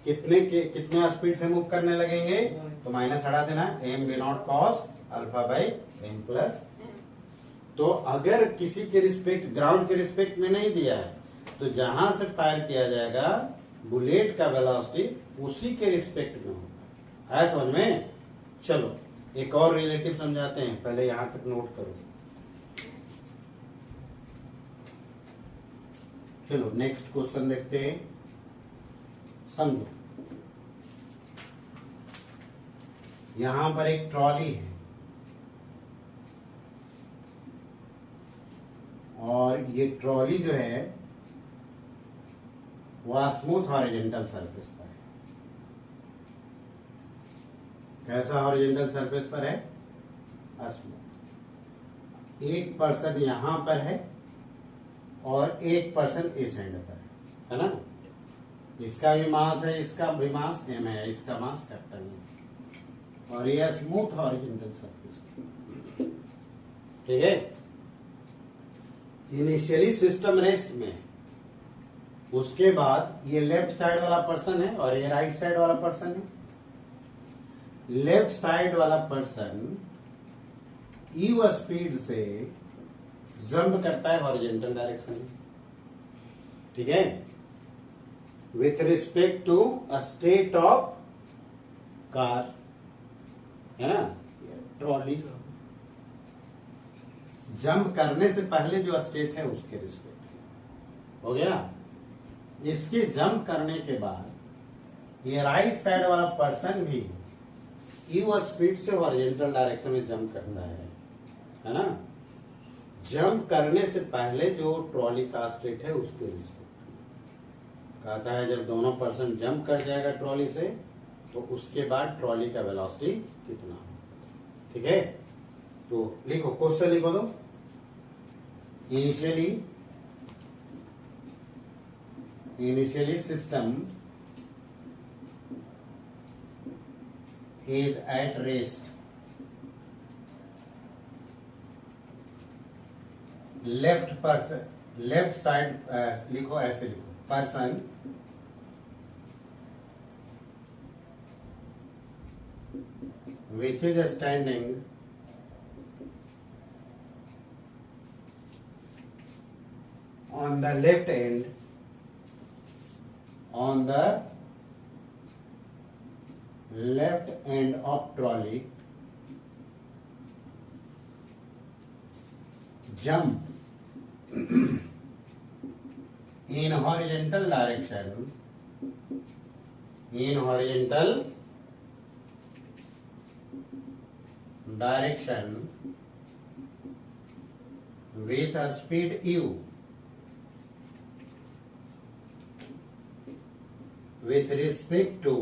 कितने स्पीड से मूव करने लगेंगे, तो माइनस हटा देना, m B naught cos alpha by M plus. तो अगर किसी के रिस्पेक्ट ग्राउंड के रिस्पेक्ट में नहीं दिया है तो जहां से फायर किया जाएगा बुलेट का वेलोसिटी उसी के रिस्पेक्ट में होगा। है समझ में। चलो एक और रिलेटिव समझाते हैं, पहले यहां तक नोट करो। चलो नेक्स्ट क्वेश्चन देखते हैं, समझो। यहां पर एक ट्रॉली है और ये ट्रॉली जो है वह स्मूथ हॉरिजॉन्टल सरफेस पर है। कैसा हॉरिजॉन्टल सरफेस पर है, स्मूथ। एक पर्सन यहां पर है और एक पर्सन इस एंड पर है ना। इसका भी मास है, इसका भी मास एम है, इसका मास कैपिटल है और यह स्मूथ हॉरिजॉन्टल सरफेस, ठीक है। इनिशियली सिस्टम रेस्ट में, उसके बाद ये लेफ्ट साइड वाला पर्सन है और ये राइट साइड वाला पर्सन है। लेफ्ट साइड वाला पर्सन यू स्पीड से जंप करता है हॉरिजॉन्टल डायरेक्शन में, ठीक है, with respect to a state of car, है ना, ट्रॉली। जंप करने से पहले जो स्टेट है उसके रिस्पेक्ट हो गया। इसके जंप करने के बाद ये राइट साइड वाला पर्सन भी यू स्पीड से हॉरिजॉन्टल डायरेक्शन में जंप करता है ना। जंप करने से पहले जो ट्रॉली का स्टेट है उसके रिस्पेक्ट, कहता है जब दोनों पर्सन जंप कर जाएगा ट्रॉली से तो उसके बाद ट्रॉली का वेलोसिटी कितना होगा। ठीक है, तो लिखो, क्वेश्चन लिखो दो। Initially system is at rest. Left side लिखो, ऐसे लिखो, person which is standing on the left end, on the left end of trolley, jump in horizontal direction, with a speed u, with respect to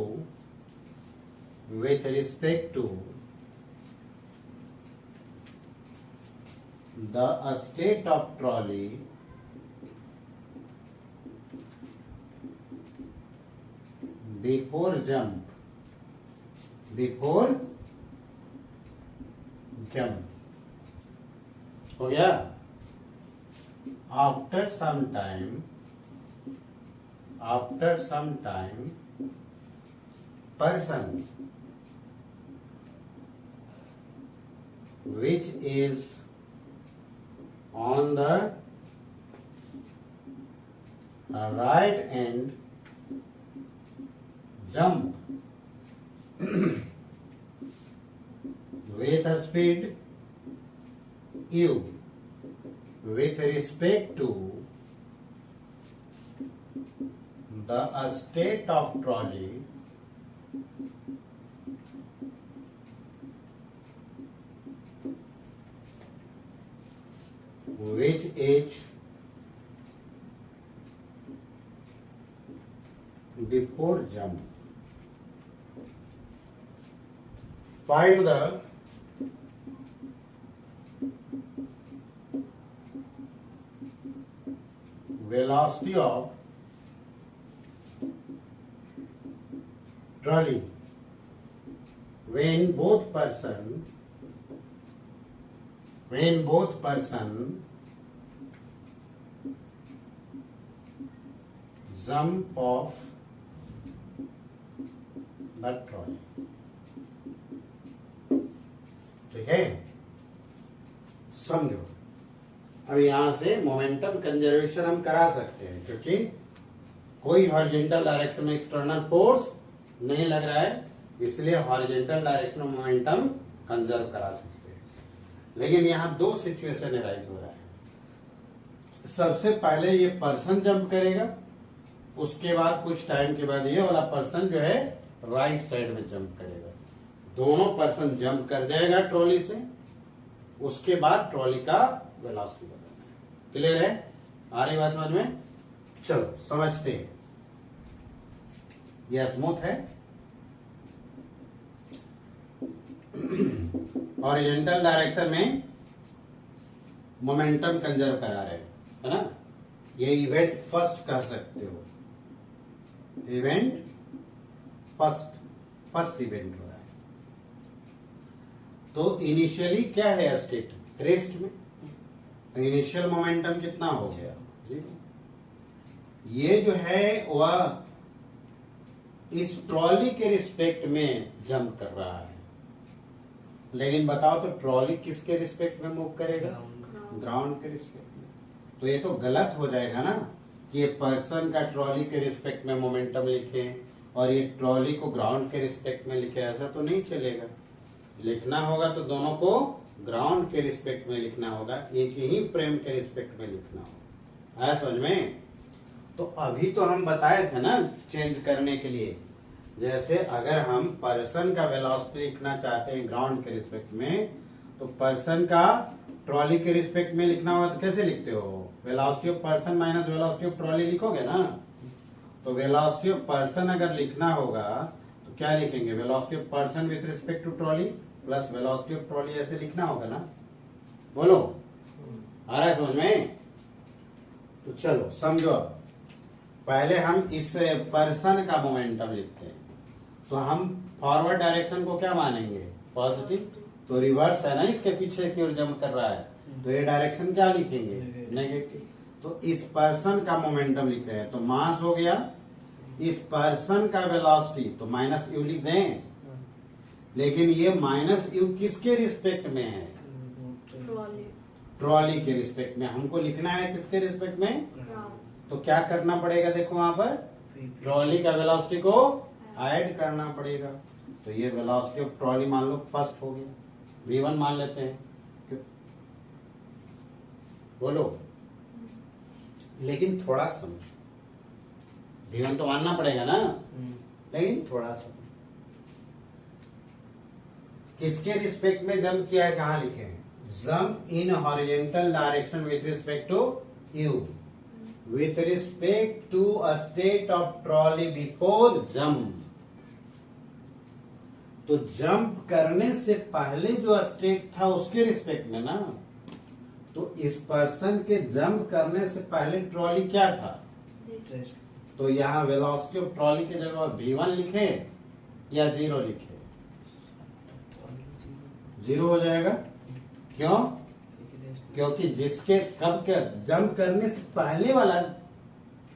the state of trolley before jump. हो गया। after some time person which is on the right end jump with a speed u with respect to the state of trolley which is before jump. Find the velocity of trolley when both person jump off the trolley. ठीक है, समझो। अब यहां से momentum conservation हम करा सकते हैं क्योंकि कोई हॉरिजॉन्टल डायरेक्शन में एक्सटर्नल फोर्स नहीं लग रहा है, इसलिए हॉरिजॉन्टल डायरेक्शन में मोमेंटम कंजर्व करा सकते हैं। लेकिन यहाँ दो सिचुएशन अराइज हो रहा है। सबसे पहले ये पर्सन जंप करेगा, उसके बाद कुछ टाइम के बाद ये वाला पर्सन जो है राइट साइड में जंप करेगा। दोनों पर्सन जंप कर जाएगा ट्रॉली से, उसके बाद ट्रॉली का वेलोसिटी बदलना है। क्लियर है? आ रही बात समझ में? चलो समझते हैं। यह स्मूथ है। हॉरिजॉन्टल डायरेक्शन में मोमेंटम कंजर्व करा रहे है ना। ये इवेंट फर्स्ट कह सकते हो, इवेंट फर्स्ट इवेंट हो रहा है। तो इनिशियली क्या है स्टेट? रेस्ट में। इनिशियल मोमेंटम कितना हो गया? 0। ये जो है वह इस ट्रॉली के रिस्पेक्ट में जंप कर रहा है। लेकिन बताओ तो ट्रॉली किसके रिस्पेक्ट में मूव करेगा? ग्राउंड के रिस्पेक्ट में। तो ये तो गलत हो जाएगा ना कि ये पर्सन का ट्रॉली के रिस्पेक्ट में मोमेंटम लिखे और ये ट्रॉली को ग्राउंड के रिस्पेक्ट में लिखे। ऐसा तो नहीं चलेगा। लिखना होगा तो दोनों को ग्राउंड के रिस्पेक्ट में लिखना होगा, एक ही फ्रेम के रिस्पेक्ट में लिखना होगा। आया समझ में? तो अभी तो हम बताए थे ना चेंज करने के लिए। जैसे अगर हम पर्सन का वेलोसिटी लिखना चाहते हैं ग्राउंड के रिस्पेक्ट में, तो पर्सन का ट्रॉली के रिस्पेक्ट में लिखना होगा तो कैसे लिखते हो? Velocity of person minus velocity of trolley लिखोगे ना। तो वेलोसिटी ऑफ पर्सन अगर लिखना होगा तो क्या लिखेंगे, velocity of person with respect to trolley plus velocity of trolley, ऐसे लिखना होगा ना। बोलो, आ रहा है समझ में? तो चलो समझो, अब पहले हम इस पर्सन का मोमेंटम लिखते हैं, तो हम फॉरवर्ड डायरेक्शन को क्या मानेंगे, पॉजिटिव, तो रिवर्स है ना इसके पीछे की ओर जंप कर रहा है, तो ये डायरेक्शन क्या लिखेंगे, नेगेटिव। तो इस पर्सन का मोमेंटम लिख रहे हैं, तो मास हो गया, इस पर्सन का वेलोसिटी तो माइनस यू लिख दें, लेकिन ये माइनस यू किसके रिस्पेक्ट में है, ट्रॉली के रिस्पेक्ट में। हमको लिखना है किसके रिस्पेक्ट में, तो क्या करना पड़ेगा, देखो वहां पर ट्रॉली का वेलोसिटी को ऐड करना पड़ेगा। तो ये वेलोसिटी ऑफ ट्रॉली मान लो फर्स्ट हो गया, v1 मान लेते हैं। बोलो, लेकिन थोड़ा समझ, v1 तो मानना पड़ेगा ना, लेकिन थोड़ा समझ, किसके रिस्पेक्ट में जंप किया है, कहां लिखे हैं, jump in horizontal direction with respect to u, with respect to a state of trolley before jump. तो जंप करने से पहले जो स्टेट था उसके रिस्पेक्ट में ना, तो इस पर्सन के जंप करने से पहले ट्रॉली क्या था, तो यहाँ वेलोसिटी ऑफ ट्रॉली के जगह v1 लिखे या 0 लिखे, 0 हो जाएगा। क्यों, क्योंकि जिसके कब के जंप करने से पहले वाला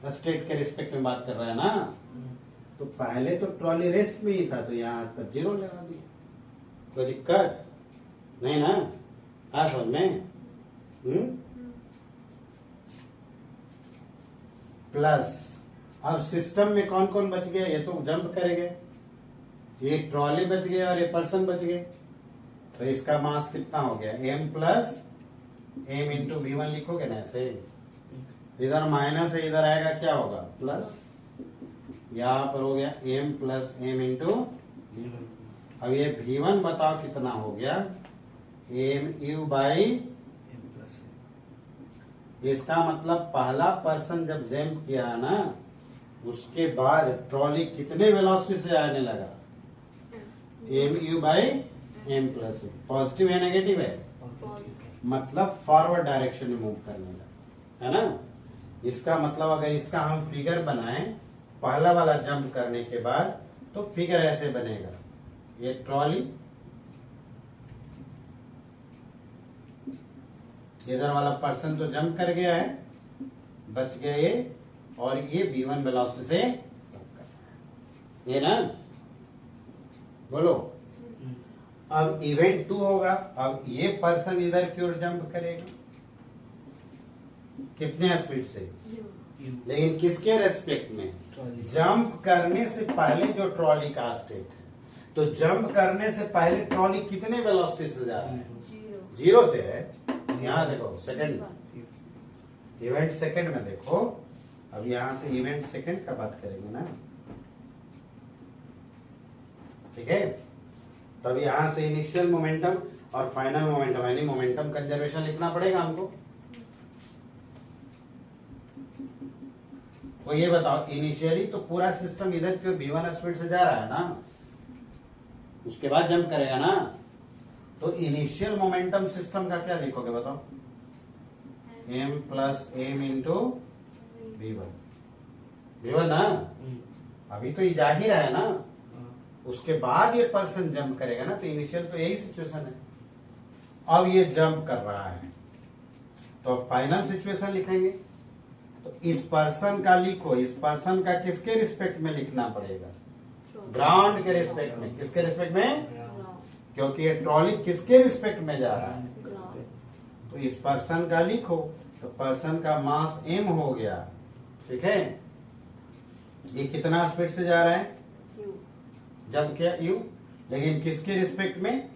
स्टेट के रिस्पेक्ट में बात कर रहा है ना, तो पहले तो ट्रॉली रेस्ट में ही था, तो यहाँ पर 0 लगा दिया, कोई दिक्कत नहीं ना, आ समझ में। प्लस अब सिस्टम में कौन कौन बच गया, ये तो जंप करेंगे, ये ट्रॉली बच गया और ये पर्सन बच गए, तो इसका मास कितना हो गया, m plus M into v1 लिखोगे ना ऐसे, इधर माइनस है, इधर आएगा क्या होगा प्लस, यहां पर हो गया m प्लस एम इंटू। अब ये v1 बताओ कितना हो गया, एम यू बाई, इसका मतलब पहला पर्सन जब जंप किया ना, उसके बाद ट्रॉली कितने वेलोसिटी से आने लगा, m you by M plus, positive है नेगेटिव है, मतलब फॉरवर्ड डायरेक्शन में मूव करने लगा, है ना। इसका मतलब अगर इसका हम फिगर बनाएं पहला वाला जंप करने के बाद, तो फिगर ऐसे बनेगा, ये ट्रॉली, इधर वाला पर्सन तो जंप कर गया है, बच गए ये, और ये v1 वेलोसिटी से ये ना। बोलो, अब इवेंट 2 होगा, अब ये पर्सन इधर की ओर जंप करेगा, कितने स्पीड से, लेकिन किसके रेस्पेक्ट में, जंप करने से पहले जो ट्रॉली का स्टेट है, तो जंप करने से पहले ट्रॉली कितने वेलोसिटी से जा रहा है, 0 से है। यहाँ देखो सेकंड, इवेंट सेकंड में देखो, अब यहां से इवेंट सेकंड का बात करेंगे ना, ठीक है। तब यहां से इनिशियल मोमेंटम और फाइनल मोमेंटम यानी मोमेंटम कंजर्वेशन लिखना पड़ेगा हमको। तो ये बताओ, इनिशियली तो पूरा सिस्टम इधर की v1 स्पीड से जा रहा है ना, उसके बाद जंप करेगा ना, तो इनिशियल मोमेंटम सिस्टम का क्या लिखोगे बताओ, m plus M into v1 ना, अभी तो ये जा ही रहा है ना, उसके बाद ये पर्सन जंप करेगा ना, तो इनिशियल तो यही सिचुएशन है। अब ये जंप कर रहा है, तो फाइनल सिचुएशन लिखेंगे, तो इस पर्सन का लिखो, इस पर्सन का किसके रिस्पेक्ट में लिखना पड़ेगा, ग्राउंड के रिस्पेक्ट में, किसके रिस्पेक्ट में, क्योंकि ये ट्रॉली किसके रिस्पेक्ट में जा रहा है, तो इस पर्सन का लिखो, तो पर्सन का मास m हो गया, ठीक है। ये कितना स्पीड से जा रहा है, जब क्या u, लेकिन किसके रिस्पेक्ट में,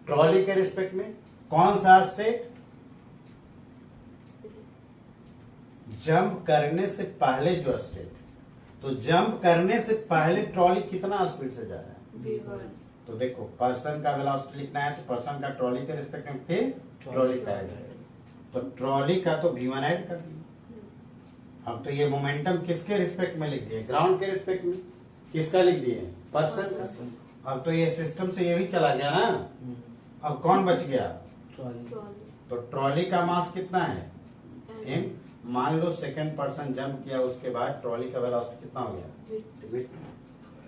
ट्रॉली के रिस्पेक्ट में, कौन सा स्टेट, जंप करने से पहले जो स्टेट, तो जंप करने से पहले ट्रॉली कितना स्पीड से जा रहा है, v1। तो देखो पर्सन का वेलोसिटी लिखना है, तो पर्सन का ट्रॉली के रिस्पेक्ट में, फिर ट्रॉली का ऐड, तो ट्रॉली का तो v1 ऐड कर दिया, अब तो ये मोमेंटम किसके रिस्पेक्ट में लिख दिए? ग्राउंड के रिस्पेक्ट में। किसका लिख दिए? पर्सन का। अब तो ये सिस्टम से ये भी चला गया ना। अब कौन बच गया? तो ट्रॉली का मास कितना है? एम। मान लो सेकंड पर्सन जंप किया, उसके बाद ट्रॉली का वेलोसिटी कितना हो गया?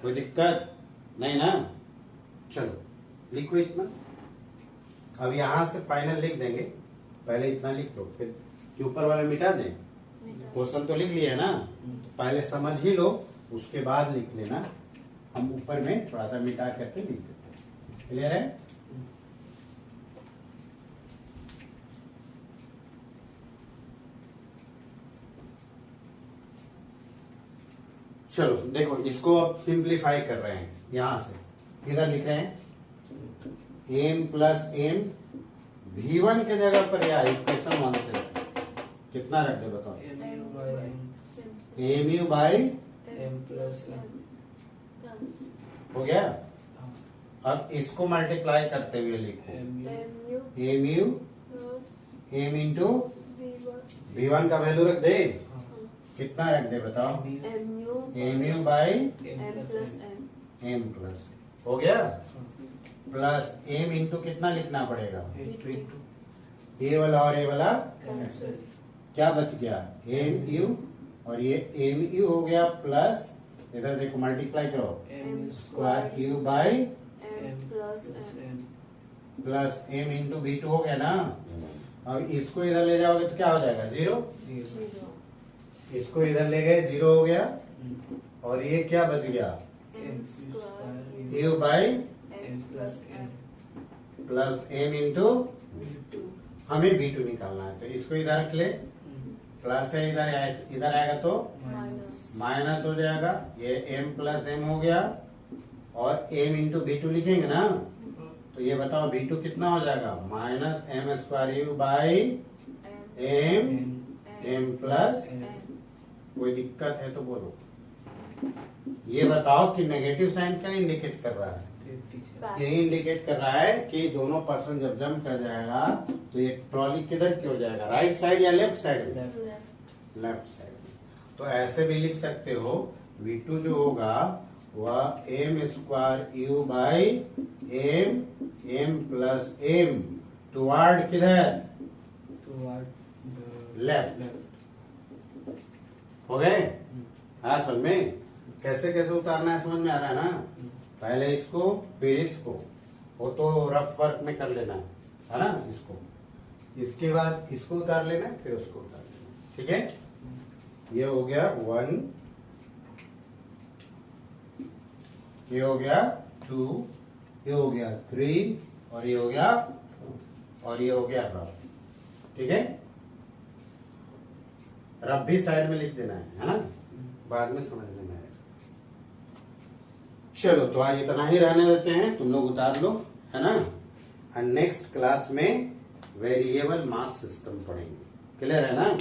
कोई दिक्कत नहीं ना? चलो लिखो इतना। अब यहां से फाइनल लिख देंगे, पहले इतना लिख लो, फिर ऊपर वाला मिटा दें। क्वेश्चन तो लिख लिया है ना, तो पहले समझ ही लो, उसके बाद लिख लेना। हम ऊपर में थोड़ा सा मिटा करके लिख देते हैं। क्लियर है? चलो देखो, इसको अब सिंप्लीफाई कर रहे हैं। यहां से इधर लिख रहे हैं एम प्लस एम V1 के जगह पर या इक्वेशन 1 से कितना रख दे बताओ? M you by M plus हो गया। अब इसको मल्टीप्लाई करते हुए लिखो M you M into V1 का वैल्यू रख दे। कितना रख दे बताओ? M you by M plus हो गया। प्लस एम इंटू कितना लिखना पड़ेगा? ए वाला और ए वाला क्या बच गया? एम यू, और ये एम यू हो गया प्लस, इधर देखो मल्टीप्लाई करो, square U by plus M into B2 हो गया ना। और इसको इधर ले जाओगे तो क्या हो जाएगा? 0। इसको इधर ले गए, 0 हो गया। और ये क्या बच गया? U by plus M into, हमें B2 निकालना है, तो इसको इधर रख ले। प्लस है इधर आएगा तो माइनस हो जाएगा। ये m प्लस एम हो गया, और m इंटू B2 लिखेंगे ना, तो ये बताओ B2 कितना हो जाएगा? Minus M square U by M plus. कोई दिक्कत है तो बोलो। ये बताओ कि नेगेटिव साइन क्या इंडिकेट कर रहा है? ये इंडिकेट कर रहा है कि दोनों पर्सन जब जंप कर जाएगा तो ये ट्रॉली किधर की हो जाएगा? राइट साइड या लेफ्ट साइड? Left side. तो ऐसे भी लिख सकते हो, V2 जो होगा वह M square U by M plus M toward किधर? लेफ्ट। हो गए? हाँ, समझ में कैसे कैसे उतारना है समझ में आ रहा है ना? पहले इसको फिर इसको, वो तो रफ वर्क में कर लेना है ना इसको। इसके बाद इसको उतार लेना, फिर उसको उतार लेना। ठीक है? ये हो गया 1, ये हो गया 2, ये हो गया 3, और ये हो गया 4, और ये हो गया रफ। ठीक है? रफ भी साइड में लिख देना है ना, बाद में समझ लेना है। चलो तो आज इतना ही रहने देते हैं, तुम लोग उतार लो, है ना। और नेक्स्ट क्लास में वेरिएबल मास सिस्टम पढ़ेंगे। क्लियर है ना?